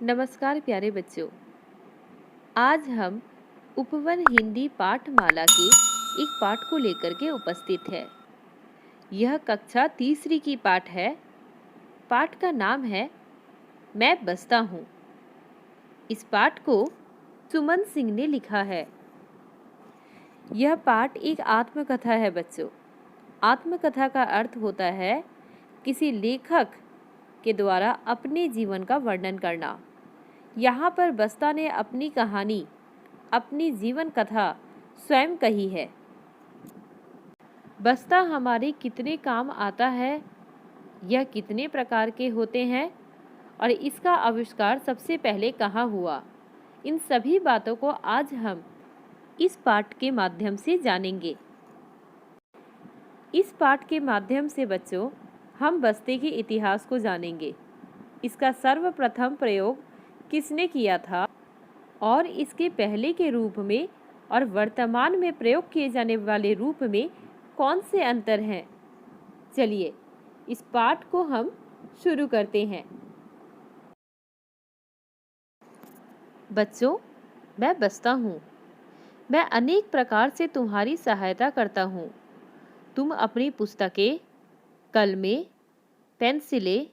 नमस्कार प्यारे बच्चों। आज हम उपवन हिंदी पाठमाला के एक पाठ को लेकर के उपस्थित है। यह कक्षा तीसरी की पाठ है। पाठ का नाम है मैं बसता हूँ। इस पाठ को सुमन सिंह ने लिखा है। यह पाठ एक आत्मकथा है बच्चों। आत्मकथा का अर्थ होता है किसी लेखक के द्वारा अपने जीवन का वर्णन करना। यहाँ पर बस्ता ने अपनी कहानी, अपनी जीवन कथा स्वयं कही है। बस्ता हमारे कितने काम आता है, यह कितने प्रकार के होते हैं और इसका आविष्कार सबसे पहले कहाँ हुआ, इन सभी बातों को आज हम इस पाठ के माध्यम से जानेंगे। इस पाठ के माध्यम से बच्चों हम बस्ते के इतिहास को जानेंगे। इसका सर्वप्रथम प्रयोग किसने किया था और इसके पहले के रूप में और वर्तमान में प्रयोग किए जाने वाले रूप में कौन से अंतर हैं। चलिए इस पाठ को हम शुरू करते हैं। बच्चों, मैं बसता हूँ। मैं अनेक प्रकार से तुम्हारी सहायता करता हूँ। तुम अपनी पुस्तकें, कलमें, पेंसिलें,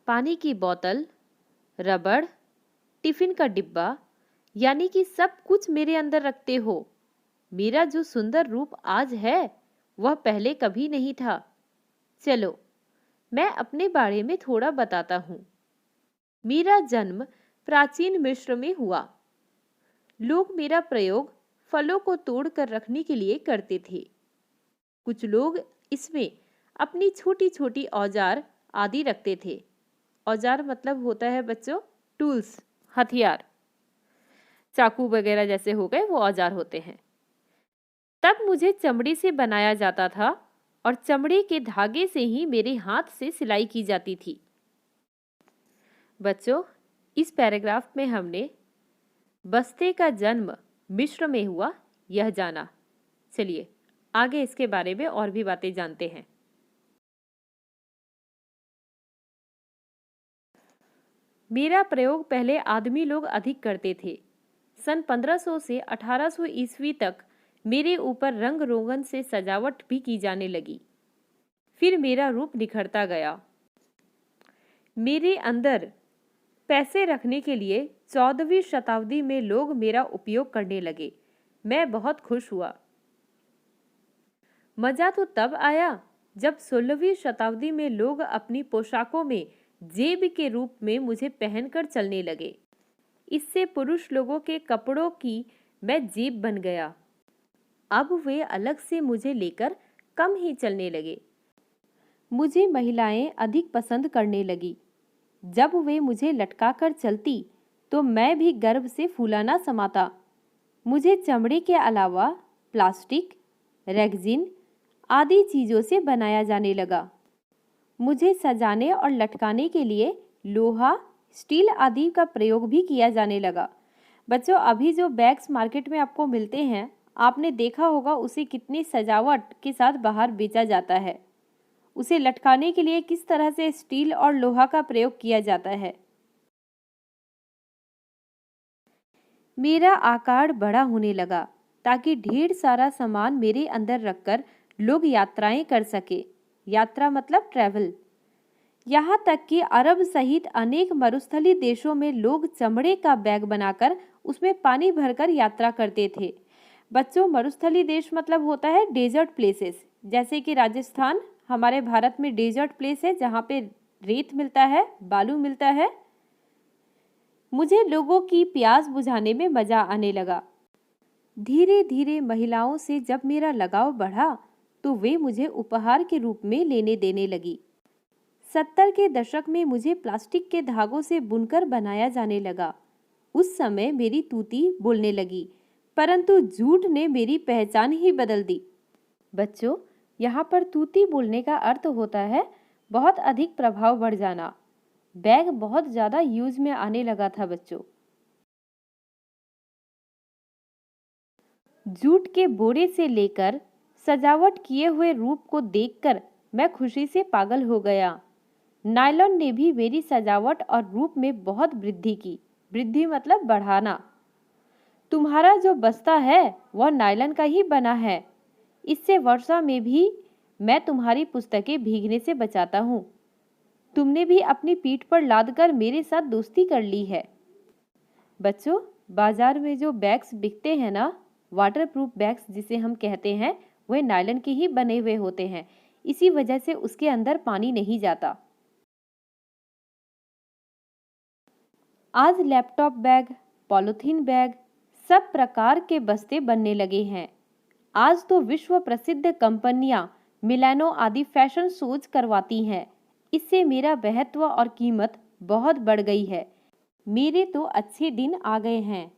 पानी की बोतल, रबड़, टिफिन का डिब्बा यानी कि सब कुछ मेरे अंदर रखते हो। मेरा जो सुंदर रूप आज है वह पहले कभी नहीं था। चलो मैं अपने बारे में थोड़ा बताता हूँ। मेरा जन्म प्राचीन मिस्र में हुआ। लोग मेरा प्रयोग फलों को तोड़कर रखने के लिए करते थे। कुछ लोग इसमें अपनी छोटी छोटी औजार आदि रखते थे। औजार मतलब होता है बच्चों टूल्स, हथियार। चाकू वगैरह जैसे हो गए वो औजार होते हैं। तब मुझे चमड़ी से बनाया जाता था और चमड़े के धागे से ही मेरे हाथ से सिलाई की जाती थी। बच्चों, इस पैराग्राफ में हमने बस्ते का जन्म मिस्र में हुआ यह जाना। चलिए आगे इसके बारे में और भी बातें जानते हैं। मेरा प्रयोग पहले आदमी लोग अधिक करते थे। सन 1500 से 1800 ईस्वी तक मेरे ऊपर रंग रोगन से सजावट भी की जाने लगी। फिर मेरा रूप निखरता गया। मेरे अंदर पैसे रखने के लिए 14वीं शताब्दी में लोग मेरा उपयोग करने लगे। मैं बहुत खुश हुआ। मजा तो तब आया जब 16वीं शताब्दी में लोग अपनी पोशाकों में जेब के रूप में मुझे पहनकर चलने लगे। इससे पुरुष लोगों के कपड़ों की मैं जेब बन गया। अब वे अलग से मुझे लेकर कम ही चलने लगे। मुझे महिलाएं अधिक पसंद करने लगी। जब वे मुझे लटकाकर चलती तो मैं भी गर्व से फूला ना समाता। मुझे चमड़े के अलावा प्लास्टिक, रेगजिन आदि चीज़ों से बनाया जाने लगा। मुझे सजाने और लटकाने के लिए लोहा, स्टील आदि का प्रयोग भी किया जाने लगा। बच्चों, अभी जो बैग्स मार्केट में आपको मिलते हैं, आपने देखा होगा उसे कितनी सजावट के साथ बाहर बेचा जाता है। उसे लटकाने के लिए किस तरह से स्टील और लोहा का प्रयोग किया जाता है। मेरा आकार बड़ा होने लगा ताकि ढेर सारा सामान मेरे अंदर रखकर लोग यात्राएं कर सके। यात्रा मतलब ट्रैवल। यहाँ तक कि अरब सहित अनेक मरुस्थलीय देशों में लोग चमड़े का बैग बनाकर उसमें पानी भरकर यात्रा करते थे। बच्चों, मरुस्थलीय देश मतलब होता है डेजर्ट प्लेसेस। जैसे कि राजस्थान हमारे भारत में डेजर्ट प्लेस है जहाँ पे रेत मिलता है, बालू मिलता है। मुझे लोगों की प्यास बुझाने में मजा आने लगा। धीरे धीरे महिलाओं से जब मेरा लगाव बढ़ा तो वे मुझे उपहार के रूप में लेने देने लगी। 70 के दशक में मुझे प्लास्टिक के धागों से बुनकर बनाया जाने लगा। उस समय मेरी तूती बोलने लगी, परंतु झूठ ने मेरी पहचान ही बदल दी। बच्चों, यहाँ पर तूती बोलने का अर्थ होता है बहुत अधिक प्रभाव बढ़ जाना। बैग बहुत ज़्यादा यूज में आने लगा था बच्चों। जूट के बोरे से लेकर सजावट किए हुए रूप को देखकर मैं खुशी से पागल हो गया। नायलॉन ने भी मेरी सजावट और रूप में बहुत वृद्धि की। वृद्धि मतलब बढ़ाना। तुम्हारा जो बस्ता है वह नायलॉन का ही बना है। इससे वर्षा में भी मैं तुम्हारी पुस्तकें भीगने से बचाता हूँ। तुमने भी अपनी पीठ पर लादकर मेरे साथ दोस्ती कर ली है। बच्चों, बाजार में जो बैग्स बिकते हैं ना, वाटरप्रूफ बैग्स जिसे हम कहते हैं, वे नायलॉन के ही बने हुए होते हैं। इसी वजह से उसके अंदर पानी नहीं जाता। आज लैपटॉप बैग, पॉलीथीन बैग, सब प्रकार के बस्ते बनने लगे हैं। आज तो विश्व प्रसिद्ध कंपनियां मिलानो आदि फैशन शोज करवाती हैं। इससे मेरा महत्व और कीमत बहुत बढ़ गई है। मेरे तो अच्छे दिन आ गए हैं।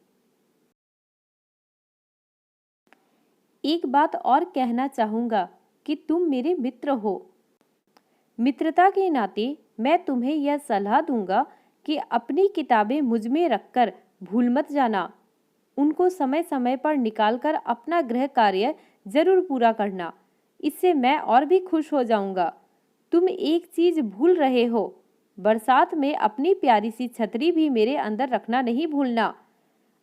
एक बात और कहना चाहूँगा कि तुम मेरे मित्र हो। मित्रता के नाते मैं तुम्हें यह सलाह दूंगा कि अपनी किताबें मुझ में रखकर भूल मत जाना। उनको समय समय पर निकालकर अपना गृह कार्य जरूर पूरा करना। इससे मैं और भी खुश हो जाऊंगा। तुम एक चीज भूल रहे हो, बरसात में अपनी प्यारी सी छतरी भी मेरे अंदर रखना नहीं भूलना।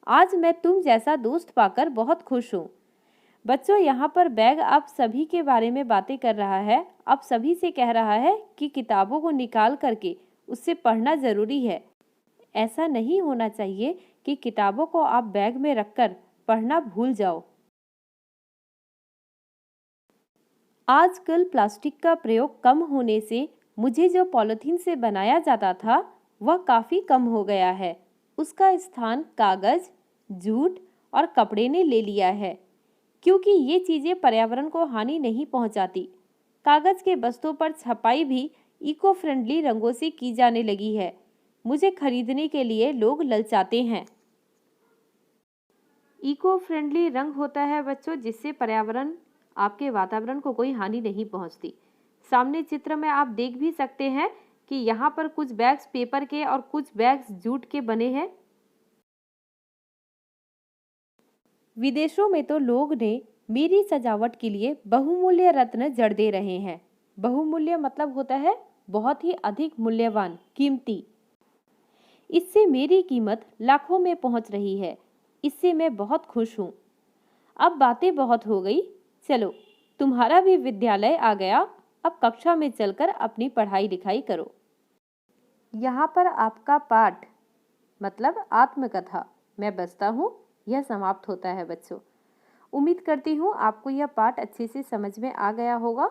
आज मैं तुम जैसा दोस्त पाकर बहुत खुश हूँ। बच्चों, यहाँ पर बैग आप सभी के बारे में बातें कर रहा है। आप सभी से कह रहा है कि किताबों को निकाल करके उससे पढ़ना जरूरी है। ऐसा नहीं होना चाहिए कि किताबों को आप बैग में रखकर पढ़ना भूल जाओ। आजकल प्लास्टिक का प्रयोग कम होने से मुझे जो पॉलीथीन से बनाया जाता था वह काफ़ी कम हो गया है। उसका स्थान कागज़, जूट और कपड़े ने ले लिया है, क्योंकि ये चीज़ें पर्यावरण को हानि नहीं पहुंचाती। कागज़ के बस्तों पर छपाई भी इको फ्रेंडली रंगों से की जाने लगी है। मुझे खरीदने के लिए लोग ललचाते हैं। इको फ्रेंडली रंग होता है बच्चों, जिससे पर्यावरण, आपके वातावरण को कोई हानि नहीं पहुंचती। सामने चित्र में आप देख भी सकते हैं कि यहाँ पर कुछ बैग्स पेपर के और कुछ बैग्स जूट के बने हैं। विदेशों में तो लोग ने मेरी सजावट के लिए बहुमूल्य रत्न जड़ दे रहे हैं। बहुमूल्य मतलब होता है बहुत ही अधिक मूल्यवान, कीमती। इससे मेरी कीमत लाखों में पहुंच रही है। इससे मैं बहुत खुश हूँ। अब बातें बहुत हो गई, चलो तुम्हारा भी विद्यालय आ गया। अब कक्षा में चलकर अपनी पढ़ाई लिखाई करो। यहाँ पर आपका पाठ मतलब आत्मकथा मैं बसता हूँ, यह समाप्त होता है बच्चों। उम्मीद करती हूँ आपको यह पाठ अच्छे से समझ में आ गया होगा।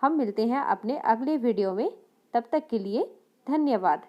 हम मिलते हैं अपने अगले वीडियो में। तब तक के लिए धन्यवाद।